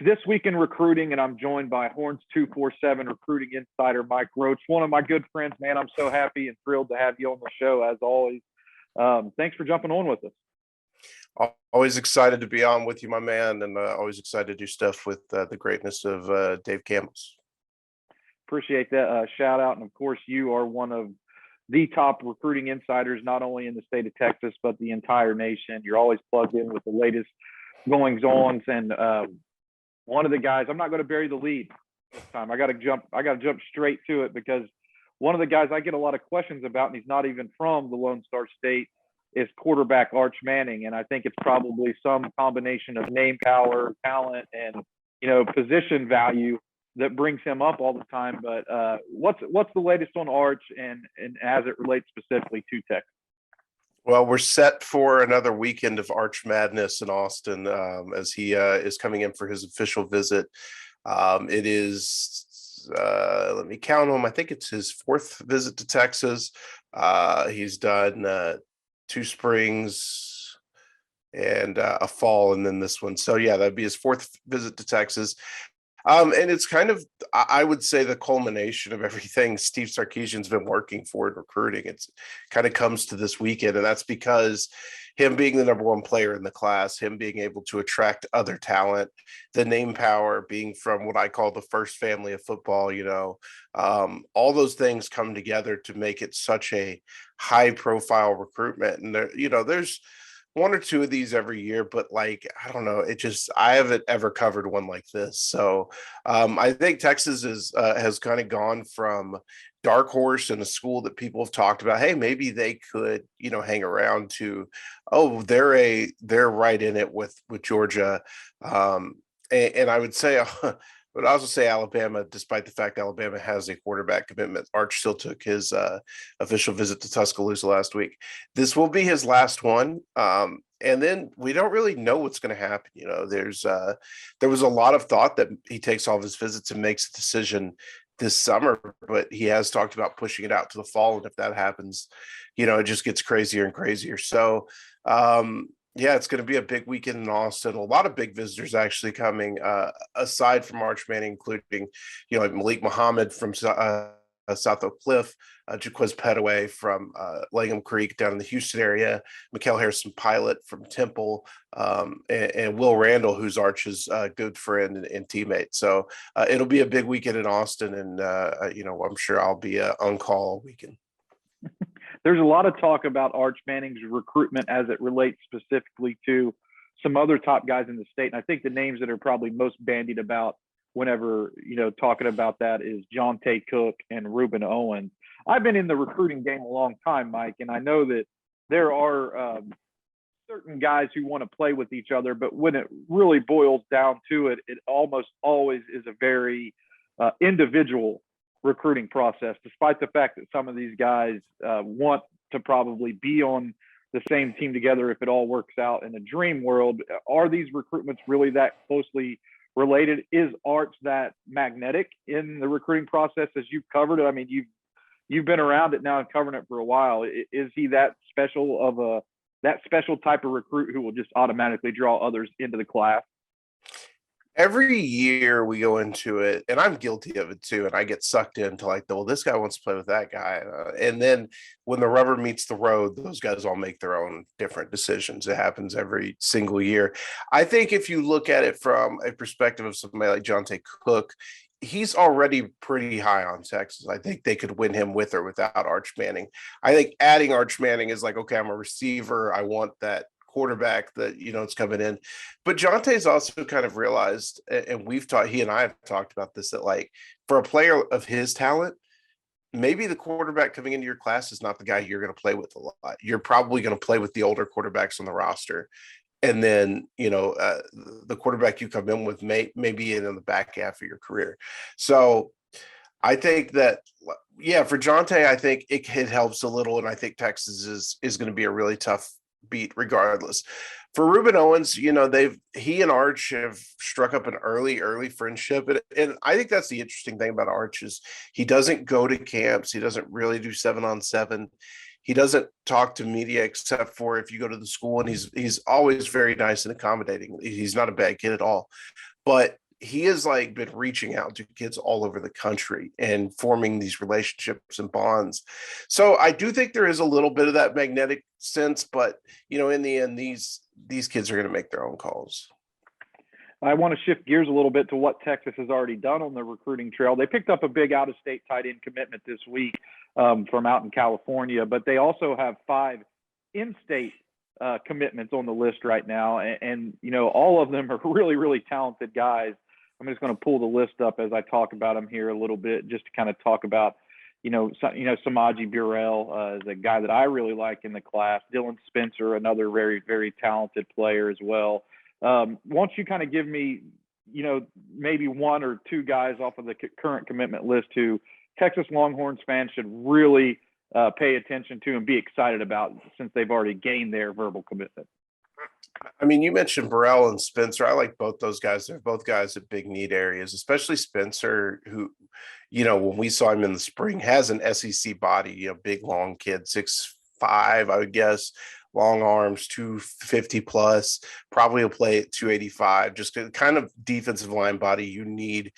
This Week in Recruiting, and I'm joined by Horns247 recruiting insider Mike Roach, one of my good friends. Man, I'm so happy and thrilled to have you on the show as always. Thanks for jumping on with us. Always excited to be on with you, my man, and always excited to do stuff with the greatness of Dave Campbell's. Appreciate that shout out, and of course, you are one of the top recruiting insiders, not only in the state of Texas but the entire nation. You're always plugged in with the latest goings-ons, and one of the guys. I'm not going to bury the lead this time. I got to jump straight to it, because one of the guys I get a lot of questions about, and he's not even from the Lone Star State, is quarterback Arch Manning. And I think it's probably some combination of name power, talent, and position value that brings him up all the time. But what's the latest on Arch, and as it relates specifically to Texas? Well, we're set for another weekend of Arch Madness in Austin as he is coming in for his official visit. It is, let me count him. I think it's his fourth visit to Texas. He's done 2 springs and a fall, and then this one. So yeah, that'd be his fourth visit to Texas. And it's kind of, I would say, the culmination of everything Steve Sarkisian's been working for in recruiting. It's kind of comes to this weekend, and that's because him being the number 1 player in the class, him being able to attract other talent, the name power, being from what I call the first family of football, all those things come together to make it such a high profile recruitment. And there's 1 or 2 of these every year, but I don't know, I haven't ever covered one like this. So I think Texas has kind of gone from dark horse in a school that people have talked about, hey, maybe they could hang around, to they're right in it with Georgia. And I would say but I also say Alabama, despite the fact Alabama has a quarterback commitment. Arch still took his official visit to Tuscaloosa last week. This will be his last one. And then we don't really know what's going to happen. There was a lot of thought that he takes all of his visits and makes a decision this summer, but he has talked about pushing it out to the fall. And if that happens, it just gets crazier and crazier. So, yeah, it's going to be a big weekend in Austin. A lot of big visitors actually coming, aside from Arch Manning, including, like Malik Muhammad from South Oak Cliff, Jaquez Petaway from Langham Creek down in the Houston area, Mikhail Harrison Pilot from Temple, and Will Randall, who's Arch's good friend and teammate. So it'll be a big weekend in Austin, and I'm sure I'll be on call all weekend. There's a lot of talk about Arch Manning's recruitment as it relates specifically to some other top guys in the state. And I think the names that are probably most bandied about whenever, talking about that is Jonte Cook and Reuben Owens. I've been in the recruiting game a long time, Mike, and I know that there are certain guys who want to play with each other, but when it really boils down to it, it almost always is a very individual recruiting process, despite the fact that some of these guys want to probably be on the same team together if it all works out in a dream world. Are these recruitments really that closely related? Is Arch that magnetic in the recruiting process as you've covered it? I mean, you've been around it now and covering it for a while. Is he that special type of recruit who will just automatically draw others into the class? Every year we go into it, and I'm guilty of it too, and I get sucked into this guy wants to play with that guy. And then when the rubber meets the road, those guys all make their own different decisions. It happens every single year. I think if you look at it from a perspective of somebody like Jonte Cook, he's already pretty high on Texas. I think they could win him with or without Arch Manning. I think adding Arch Manning is okay, I'm a receiver. I want that quarterback that it's coming in. But Jonte's also kind of realized, and he and I have talked about this, that for a player of his talent, maybe the quarterback coming into your class is not the guy you're going to play with a lot. You're probably going to play with the older quarterbacks on the roster, and then the quarterback you come in with may be in the back half of your career. So I think that, yeah, for Jonte, I think it helps a little, and I think Texas is going to be a really tough beat regardless. For Reuben Owens, he and Arch have struck up an early friendship, and I think that's the interesting thing about Arch is he doesn't go to camps, he doesn't really do 7-on-7, he doesn't talk to media except for if you go to the school, and he's always very nice and accommodating. He's not a bad kid at all, but he has like been reaching out to kids all over the country and forming these relationships and bonds. So I do think there is a little bit of that magnetic sense, but in the end, these kids are going to make their own calls. I want to shift gears a little bit to what Texas has already done on the recruiting trail. They picked up a big out-of-state tight end commitment this week from out in California, but they also have 5 in-state commitments on the list right now, and all of them are really, really talented guys. I'm just going to pull the list up as I talk about them here a little bit, just to kind of talk about, Samaji Burrell is a guy that I really like in the class. Dylan Spencer, another very, very talented player as well. Once you kind of give me, maybe 1 or 2 guys off of the current commitment list who Texas Longhorns fans should really pay attention to and be excited about, since they've already gained their verbal commitment. I mean, you mentioned Burrell and Spencer. I like both those guys. They're both guys at big need areas, especially Spencer, who, when we saw him in the spring, has an SEC body, big, long kid, 6'5", I would guess, long arms, 250 plus, probably will play at 285, just the kind of defensive line body you need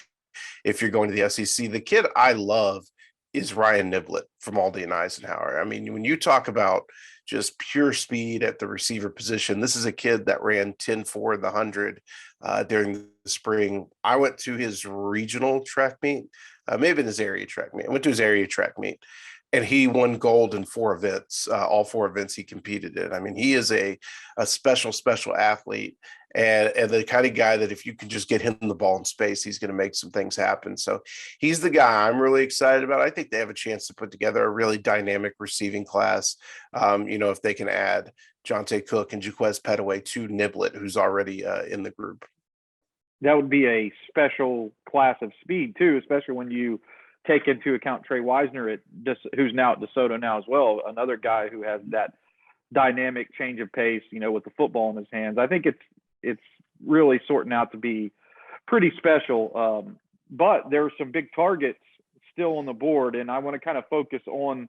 if you're going to the SEC. The kid I love is Ryan Niblett from Aldi and Eisenhower. I mean, when you talk about just pure speed at the receiver position, this is a kid that ran 10.4 in the 100 during the spring. I went to his regional track meet, maybe in his area track meet. I went to his area track meet, and he won gold in 4 events, all 4 events he competed in. I mean, he is a special athlete, and the kind of guy that if you can just get him the ball in space, he's going to make some things happen. So he's the guy I'm really excited about. I think they have a chance to put together a really dynamic receiving class. If they can add Jonte Cook and Jaquez Petaway to Niblett, who's already in the group. That would be a special class of speed too, especially when you take into account Trey Wisner who's now at DeSoto now as well, another guy who has that dynamic change of pace, with the football in his hands. I think it's really sorting out to be pretty special. But there are some big targets still on the board, and I want to kind of focus on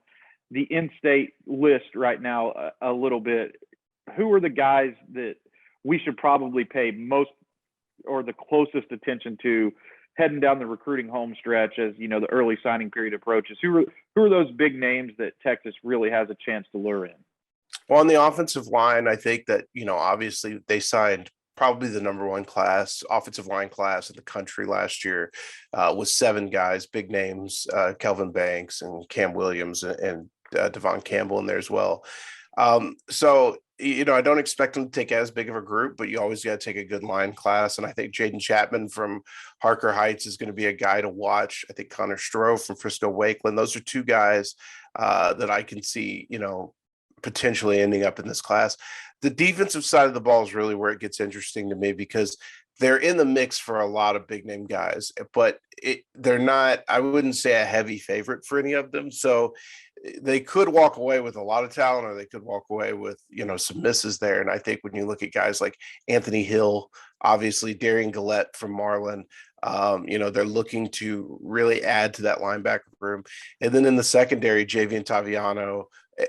the in-state list right now a little bit. Who are the guys that we should probably pay most or the closest attention to heading down the recruiting home stretch as, the early signing period approaches? Who are those big names that Texas really has a chance to lure in? Well, on the offensive line, I think that, obviously they signed probably the number 1 offensive line class in the country last year, with 7 guys, big names, Kelvin Banks and Cam Williams and Devon Campbell in there as well. So, I don't expect them to take as big of a group, but you always got to take a good line class. And I think Jaden Chapman from Harker Heights is going to be a guy to watch. I think Connor Stroh from Frisco Wakeland. Those are 2 guys that I can see, potentially ending up in this class. The defensive side of the ball is really where it gets interesting to me, because they're in the mix for a lot of big name guys, but they're not, I wouldn't say a heavy favorite for any of them. So they could walk away with a lot of talent, or they could walk away with, some misses there. And I think when you look at guys like Anthony Hill, obviously Darian Gillette from Marlin, they're looking to really add to that linebacker room. And then in the secondary, Javian Taviano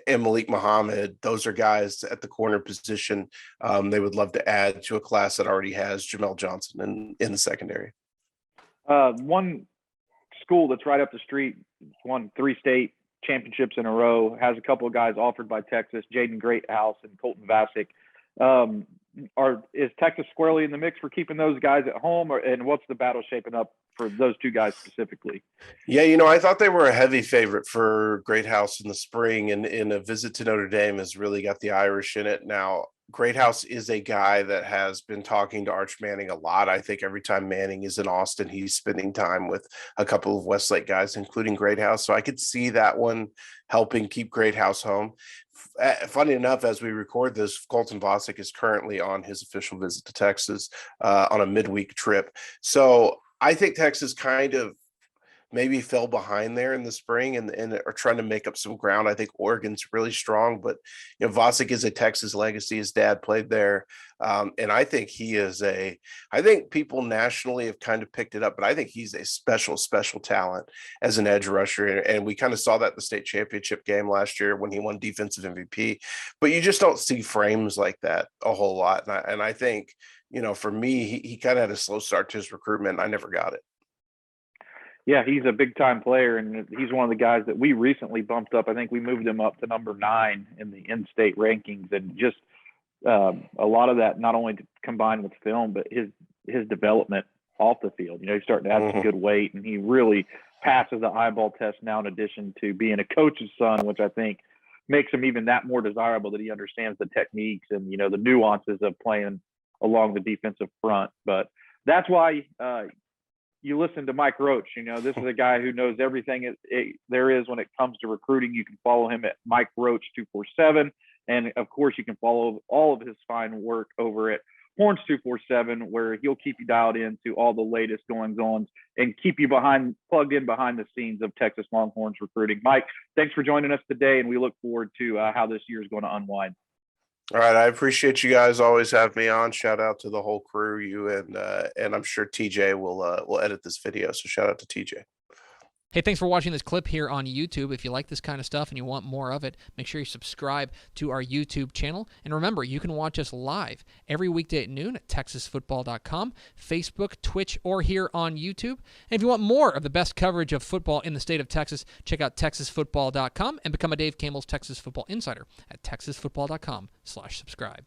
and Malik Muhammad, those are guys at the corner position. They would love to add to a class that already has Jamel Johnson in the secondary. One school that's right up the street, won 3 state championships in a row, has a couple of guys offered by Texas, Jaden Greathouse and Colton Vasick. Is Texas squarely in the mix for keeping those guys at home, and what's the battle shaping up for those 2 guys specifically? Yeah, I thought they were a heavy favorite for Greathouse in the spring, and in a visit to Notre Dame has really got the Irish in it. Now, Greathouse is a guy that has been talking to Arch Manning a lot. I think every time Manning is in Austin, he's spending time with a couple of Westlake guys, including Greathouse. So I could see that one helping keep Greathouse home. Funny enough, as we record this, Colton Vasick is currently on his official visit to Texas on a midweek trip. So I think Texas kind of maybe fell behind there in the spring and are trying to make up some ground. I think Oregon's really strong, but Vasick is a Texas legacy. His dad played there. And I think I think people nationally have kind of picked it up, but I think he's a special talent as an edge rusher. And we kind of saw that in the state championship game last year when he won defensive MVP, but you just don't see frames like that a whole lot. And I think for me, he kind of had a slow start to his recruitment. I never got it. Yeah, he's a big time player, and he's one of the guys that we recently bumped up. I think we moved him up to number 9 in the in-state rankings, and just a lot of that not only combined with film, but his development off the field. He's starting to add some good weight, and he really passes the eyeball test now. In addition to being a coach's son, which I think makes him even that more desirable, that he understands the techniques and the nuances of playing along the defensive front. But that's why you listen to Mike Roach. This is a guy who knows everything there is when it comes to recruiting. You can follow him at Mike Roach 247. And of course, you can follow all of his fine work over at Horns247, where he'll keep you dialed into all the latest goings-ons and keep you plugged in behind the scenes of Texas Longhorns recruiting. Mike, thanks for joining us today, and we look forward to how this year is going to unwind. All right, I appreciate you guys always have me on. Shout out to the whole crew, you and I'm sure TJ will edit this video. So shout out to TJ. Hey, thanks for watching this clip here on YouTube. If you like this kind of stuff and you want more of it, make sure you subscribe to our YouTube channel. And remember, you can watch us live every weekday at noon at TexasFootball.com, Facebook, Twitch, or here on YouTube. And if you want more of the best coverage of football in the state of Texas, check out TexasFootball.com and become a Dave Campbell's Texas Football Insider at TexasFootball.com/subscribe.